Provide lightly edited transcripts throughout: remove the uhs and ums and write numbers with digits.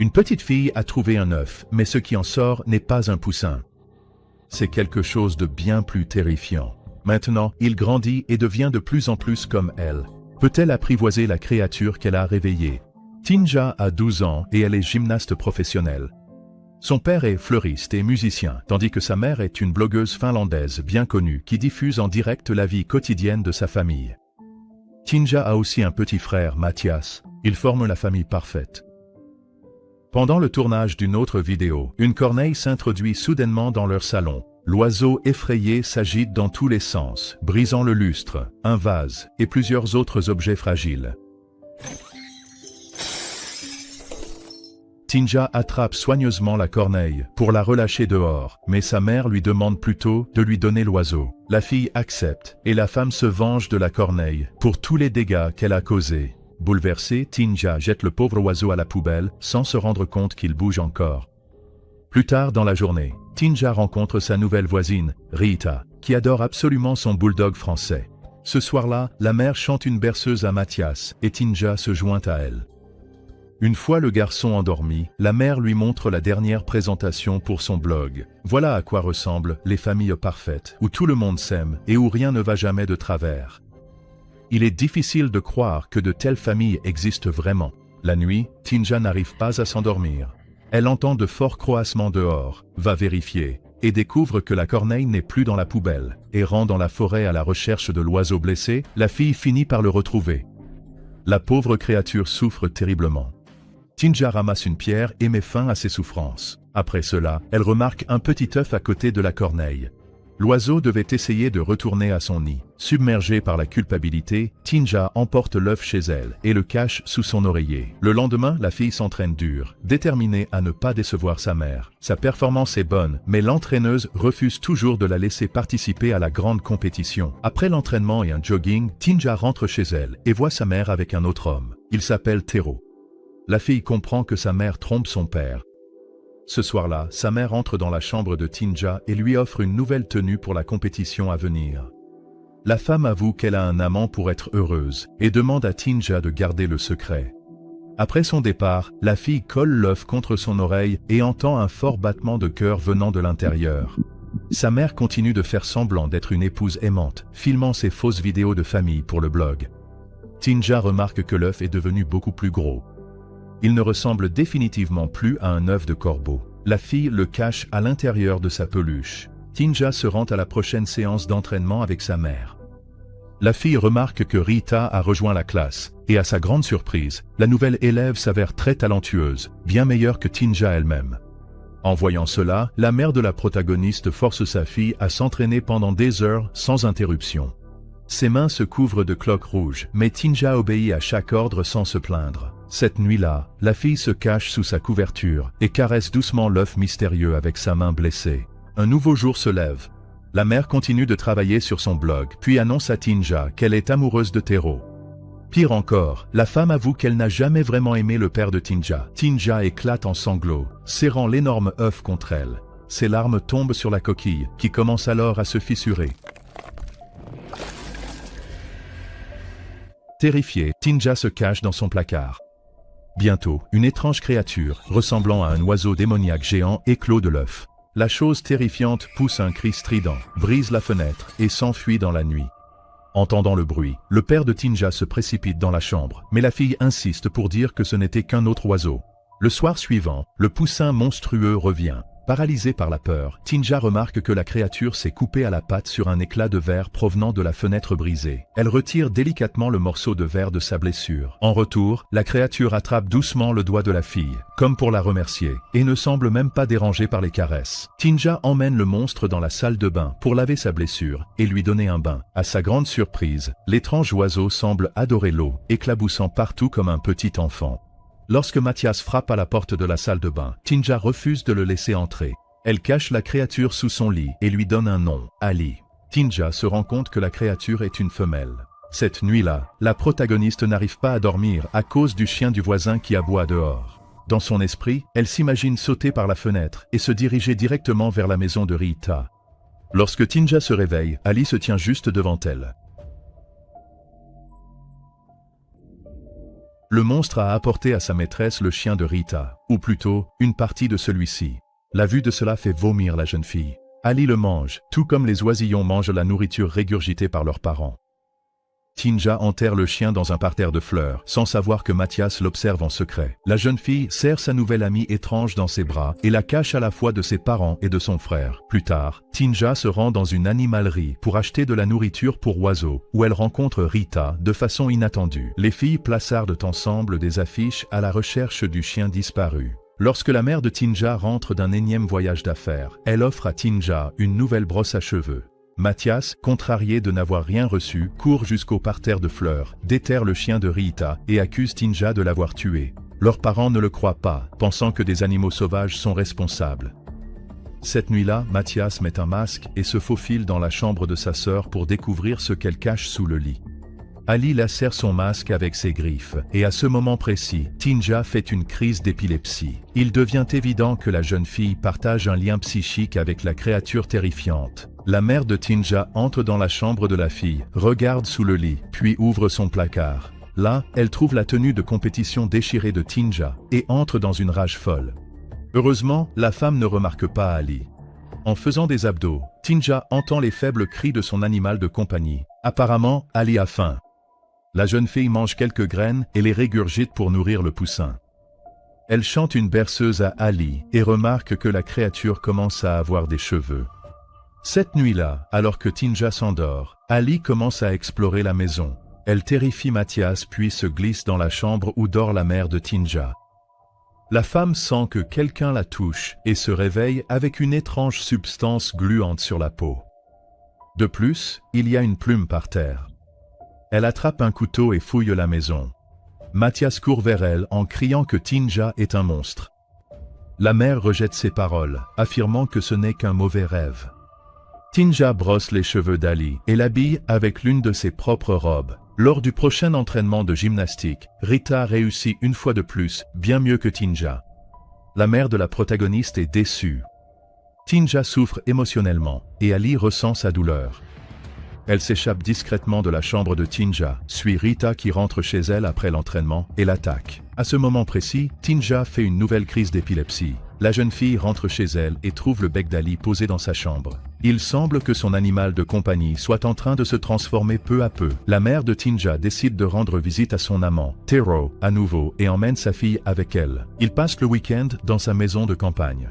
Une petite fille a trouvé un œuf, mais ce qui en sort n'est pas un poussin. C'est quelque chose de bien plus terrifiant. Maintenant, il grandit et devient de plus en plus comme elle. Peut-elle apprivoiser la créature qu'elle a réveillée? Tinja a 12 ans et elle est gymnaste professionnelle. Son père est fleuriste et musicien, tandis que sa mère est une blogueuse finlandaise bien connue qui diffuse en direct la vie quotidienne de sa famille. Tinja a aussi un petit frère, Mathias. Ils forment la famille parfaite. Pendant le tournage d'une autre vidéo, une corneille s'introduit soudainement dans leur salon. L'oiseau effrayé s'agite dans tous les sens, brisant le lustre, un vase et plusieurs autres objets fragiles. Tinja attrape soigneusement la corneille pour la relâcher dehors, mais sa mère lui demande plutôt de lui donner l'oiseau. La fille accepte et la femme se venge de la corneille pour tous les dégâts qu'elle a causés. Bouleversé, Tinja jette le pauvre oiseau à la poubelle sans se rendre compte qu'il bouge encore. Plus tard dans la journée, Tinja rencontre sa nouvelle voisine, Rita, qui adore absolument son bulldog français. Ce soir-là, la mère chante une berceuse à Mathias et Tinja se joint à elle. Une fois le garçon endormi, la mère lui montre la dernière présentation pour son blog. Voilà à quoi ressemblent les familles parfaites, où tout le monde s'aime et où rien ne va jamais de travers. Il est difficile de croire que de telles familles existent vraiment. La nuit, Tinja n'arrive pas à s'endormir. Elle entend de forts croassements dehors, va vérifier, et découvre que la corneille n'est plus dans la poubelle. Errant dans la forêt à la recherche de l'oiseau blessé, la fille finit par le retrouver. La pauvre créature souffre terriblement. Tinja ramasse une pierre et met fin à ses souffrances. Après cela, elle remarque un petit œuf à côté de la corneille. L'oiseau devait essayer de retourner à son nid. Submergée par la culpabilité, Tinja emporte l'œuf chez elle et le cache sous son oreiller. Le lendemain, la fille s'entraîne dur, déterminée à ne pas décevoir sa mère. Sa performance est bonne, mais l'entraîneuse refuse toujours de la laisser participer à la grande compétition. Après l'entraînement et un jogging, Tinja rentre chez elle et voit sa mère avec un autre homme. Il s'appelle Tero. La fille comprend que sa mère trompe son père. Ce soir-là, sa mère entre dans la chambre de Tinja et lui offre une nouvelle tenue pour la compétition à venir. La femme avoue qu'elle a un amant pour être heureuse et demande à Tinja de garder le secret. Après son départ, la fille colle l'œuf contre son oreille et entend un fort battement de cœur venant de l'intérieur. Sa mère continue de faire semblant d'être une épouse aimante, filmant ses fausses vidéos de famille pour le blog. Tinja remarque que l'œuf est devenu beaucoup plus gros. Il ne ressemble définitivement plus à un œuf de corbeau. La fille le cache à l'intérieur de sa peluche. Tinja se rend à la prochaine séance d'entraînement avec sa mère. La fille remarque que Rita a rejoint la classe, et à sa grande surprise, la nouvelle élève s'avère très talentueuse, bien meilleure que Tinja elle-même. En voyant cela, la mère de la protagoniste force sa fille à s'entraîner pendant des heures sans interruption. Ses mains se couvrent de cloques rouges, mais Tinja obéit à chaque ordre sans se plaindre. Cette nuit-là, la fille se cache sous sa couverture et caresse doucement l'œuf mystérieux avec sa main blessée. Un nouveau jour se lève. La mère continue de travailler sur son blog, puis annonce à Tinja qu'elle est amoureuse de Tero. Pire encore, la femme avoue qu'elle n'a jamais vraiment aimé le père de Tinja. Tinja éclate en sanglots, serrant l'énorme œuf contre elle. Ses larmes tombent sur la coquille, qui commence alors à se fissurer. Terrifié, Tinja se cache dans son placard. Bientôt, une étrange créature, ressemblant à un oiseau démoniaque géant, éclot de l'œuf. La chose terrifiante pousse un cri strident, brise la fenêtre et s'enfuit dans la nuit. Entendant le bruit, le père de Tinja se précipite dans la chambre, mais la fille insiste pour dire que ce n'était qu'un autre oiseau. Le soir suivant, le poussin monstrueux revient. Paralysé par la peur, Tinja remarque que la créature s'est coupée à la patte sur un éclat de verre provenant de la fenêtre brisée. Elle retire délicatement le morceau de verre de sa blessure. En retour, la créature attrape doucement le doigt de la fille, comme pour la remercier, et ne semble même pas dérangée par les caresses. Tinja emmène le monstre dans la salle de bain pour laver sa blessure et lui donner un bain. À sa grande surprise, l'étrange oiseau semble adorer l'eau, éclaboussant partout comme un petit enfant. Lorsque Mathias frappe à la porte de la salle de bain, Tinja refuse de le laisser entrer. Elle cache la créature sous son lit et lui donne un nom, Ali. Tinja se rend compte que la créature est une femelle. Cette nuit-là, la protagoniste n'arrive pas à dormir à cause du chien du voisin qui aboie dehors. Dans son esprit, elle s'imagine sauter par la fenêtre et se diriger directement vers la maison de Rita. Lorsque Tinja se réveille, Ali se tient juste devant elle. Le monstre a apporté à sa maîtresse le chien de Rita, ou plutôt, une partie de celui-ci. La vue de cela fait vomir la jeune fille. Ali le mange, tout comme les oisillons mangent la nourriture régurgitée par leurs parents. Tinja enterre le chien dans un parterre de fleurs, sans savoir que Mathias l'observe en secret. La jeune fille serre sa nouvelle amie étrange dans ses bras et la cache à la fois de ses parents et de son frère. Plus tard, Tinja se rend dans une animalerie pour acheter de la nourriture pour oiseaux, où elle rencontre Rita de façon inattendue. Les filles plaçardent ensemble des affiches à la recherche du chien disparu. Lorsque la mère de Tinja rentre d'un énième voyage d'affaires, elle offre à Tinja une nouvelle brosse à cheveux. Mathias, contrarié de n'avoir rien reçu, court jusqu'au parterre de fleurs, déterre le chien de Rita et accuse Tinja de l'avoir tué. Leurs parents ne le croient pas, pensant que des animaux sauvages sont responsables. Cette nuit-là, Mathias met un masque et se faufile dans la chambre de sa sœur pour découvrir ce qu'elle cache sous le lit. Ali lacère son masque avec ses griffes, et à ce moment précis, Tinja fait une crise d'épilepsie. Il devient évident que la jeune fille partage un lien psychique avec la créature terrifiante. La mère de Tinja entre dans la chambre de la fille, regarde sous le lit, puis ouvre son placard. Là, elle trouve la tenue de compétition déchirée de Tinja, et entre dans une rage folle. Heureusement, la femme ne remarque pas Ali. En faisant des abdos, Tinja entend les faibles cris de son animal de compagnie. Apparemment, Ali a faim. La jeune fille mange quelques graines et les régurgite pour nourrir le poussin. Elle chante une berceuse à Ali et remarque que la créature commence à avoir des cheveux. Cette nuit-là, alors que Tinja s'endort, Ali commence à explorer la maison. Elle terrifie Mathias puis se glisse dans la chambre où dort la mère de Tinja. La femme sent que quelqu'un la touche et se réveille avec une étrange substance gluante sur la peau. De plus, il y a une plume par terre. Elle attrape un couteau et fouille la maison. Mathias court vers elle en criant que Tinja est un monstre. La mère rejette ses paroles, affirmant que ce n'est qu'un mauvais rêve. Tinja brosse les cheveux d'Ali et l'habille avec l'une de ses propres robes. Lors du prochain entraînement de gymnastique, Rita réussit une fois de plus, bien mieux que Tinja. La mère de la protagoniste est déçue. Tinja souffre émotionnellement et Ali ressent sa douleur. Elle s'échappe discrètement de la chambre de Tinja, suit Rita qui rentre chez elle après l'entraînement et l'attaque. À ce moment précis, Tinja fait une nouvelle crise d'épilepsie. La jeune fille rentre chez elle et trouve le bec d'Ali posé dans sa chambre. Il semble que son animal de compagnie soit en train de se transformer peu à peu. La mère de Tinja décide de rendre visite à son amant, Tero, à nouveau, et emmène sa fille avec elle. Ils passent le week-end dans sa maison de campagne.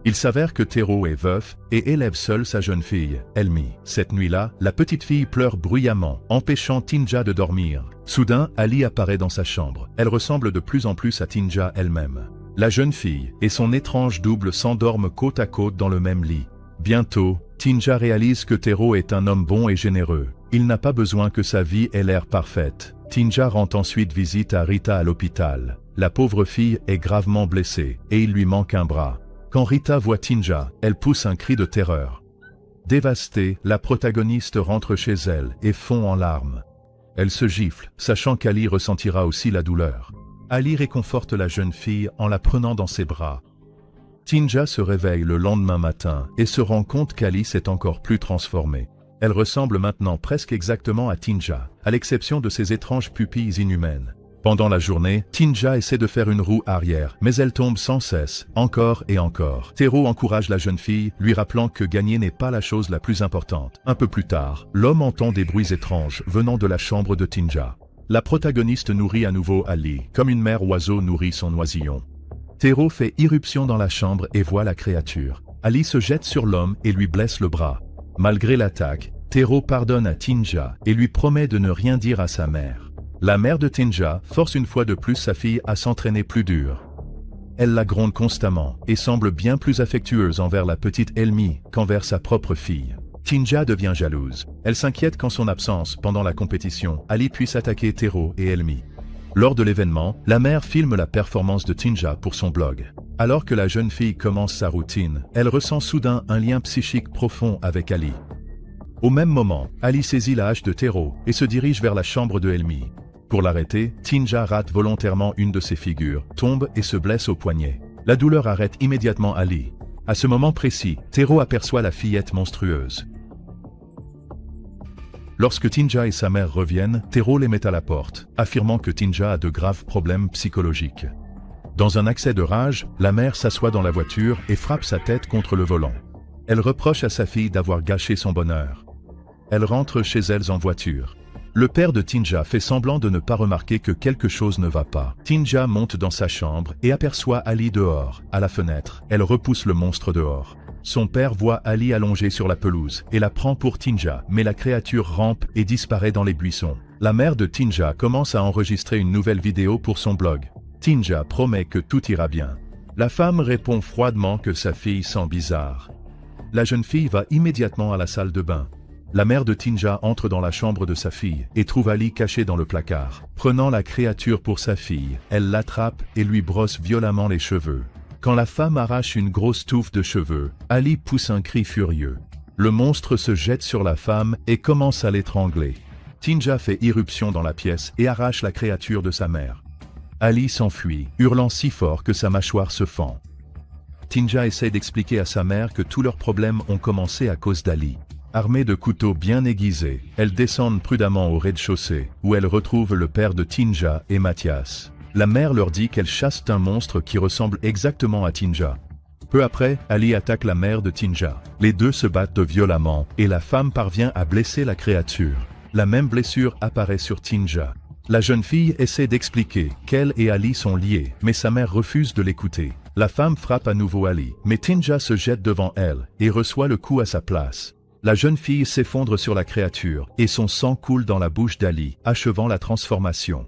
Il s'avère que Tero est veuf et élève seul sa jeune fille, Elmi. Cette nuit-là, la petite fille pleure bruyamment, empêchant Tinja de dormir. Soudain, Ali apparaît dans sa chambre. Elle ressemble de plus en plus à Tinja elle-même. La jeune fille et son étrange double s'endorment côte à côte dans le même lit. Bientôt, Tinja réalise que Tero est un homme bon et généreux. Il n'a pas besoin que sa vie ait l'air parfaite. Tinja rend ensuite visite à Rita à l'hôpital. La pauvre fille est gravement blessée et il lui manque un bras. Quand Rita voit Tinja, elle pousse un cri de terreur. Dévastée, la protagoniste rentre chez elle et fond en larmes. Elle se gifle, sachant qu'Ali ressentira aussi la douleur. Ali réconforte la jeune fille en la prenant dans ses bras. Tinja se réveille le lendemain matin et se rend compte qu'Ali s'est encore plus transformée. Elle ressemble maintenant presque exactement à Tinja, à l'exception de ses étranges pupilles inhumaines. Pendant la journée, Tinja essaie de faire une roue arrière, mais elle tombe sans cesse, encore et encore. Tero encourage la jeune fille, lui rappelant que gagner n'est pas la chose la plus importante. Un peu plus tard, l'homme entend des bruits étranges venant de la chambre de Tinja. La protagoniste nourrit à nouveau Ali, comme une mère oiseau nourrit son oisillon. Tero fait irruption dans la chambre et voit la créature. Ali se jette sur l'homme et lui blesse le bras. Malgré l'attaque, Tero pardonne à Tinja et lui promet de ne rien dire à sa mère. La mère de Tinja force une fois de plus sa fille à s'entraîner plus dur. Elle la gronde constamment et semble bien plus affectueuse envers la petite Elmi qu'envers sa propre fille. Tinja devient jalouse. Elle s'inquiète qu'en son absence, pendant la compétition, Ali puisse attaquer Tero et Elmi. Lors de l'événement, la mère filme la performance de Tinja pour son blog. Alors que la jeune fille commence sa routine, elle ressent soudain un lien psychique profond avec Ali. Au même moment, Ali saisit la hache de Tero et se dirige vers la chambre de Elmi. Pour l'arrêter, Tinja rate volontairement une de ses figures, tombe et se blesse au poignet. La douleur arrête immédiatement Ali. À ce moment précis, Tero aperçoit la fillette monstrueuse. Lorsque Tinja et sa mère reviennent, Tero les met à la porte, affirmant que Tinja a de graves problèmes psychologiques. Dans un accès de rage, la mère s'assoit dans la voiture et frappe sa tête contre le volant. Elle reproche à sa fille d'avoir gâché son bonheur. Elle rentre chez elle en voiture. Le père de Tinja fait semblant de ne pas remarquer que quelque chose ne va pas. Tinja monte dans sa chambre et aperçoit Ali dehors, à la fenêtre. Elle repousse le monstre dehors. Son père voit Ali allongé sur la pelouse et la prend pour Tinja, mais la créature rampe et disparaît dans les buissons. La mère de Tinja commence à enregistrer une nouvelle vidéo pour son blog. Tinja promet que tout ira bien. La femme répond froidement que sa fille sent bizarre. La jeune fille va immédiatement à la salle de bain. La mère de Tinja entre dans la chambre de sa fille et trouve Ali caché dans le placard. Prenant la créature pour sa fille, elle l'attrape et lui brosse violemment les cheveux. Quand la femme arrache une grosse touffe de cheveux, Ali pousse un cri furieux. Le monstre se jette sur la femme et commence à l'étrangler. Tinja fait irruption dans la pièce et arrache la créature de sa mère. Ali s'enfuit, hurlant si fort que sa mâchoire se fend. Tinja essaie d'expliquer à sa mère que tous leurs problèmes ont commencé à cause d'Ali. Armée de couteaux bien aiguisés, elles descendent prudemment au rez-de-chaussée, où elles retrouvent le père de Tinja et Mathias. La mère leur dit qu'elle chasse un monstre qui ressemble exactement à Tinja. Peu après, Ali attaque la mère de Tinja. Les deux se battent violemment, et la femme parvient à blesser la créature. La même blessure apparaît sur Tinja. La jeune fille essaie d'expliquer qu'elle et Ali sont liés, mais sa mère refuse de l'écouter. La femme frappe à nouveau Ali, mais Tinja se jette devant elle, et reçoit le coup à sa place. La jeune fille s'effondre sur la créature, et son sang coule dans la bouche d'Ali, achevant la transformation.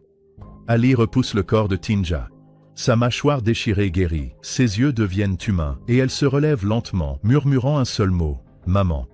Ali repousse le corps de Tinja. Sa mâchoire déchirée guérit, ses yeux deviennent humains, et elle se relève lentement, murmurant un seul mot, « Maman ».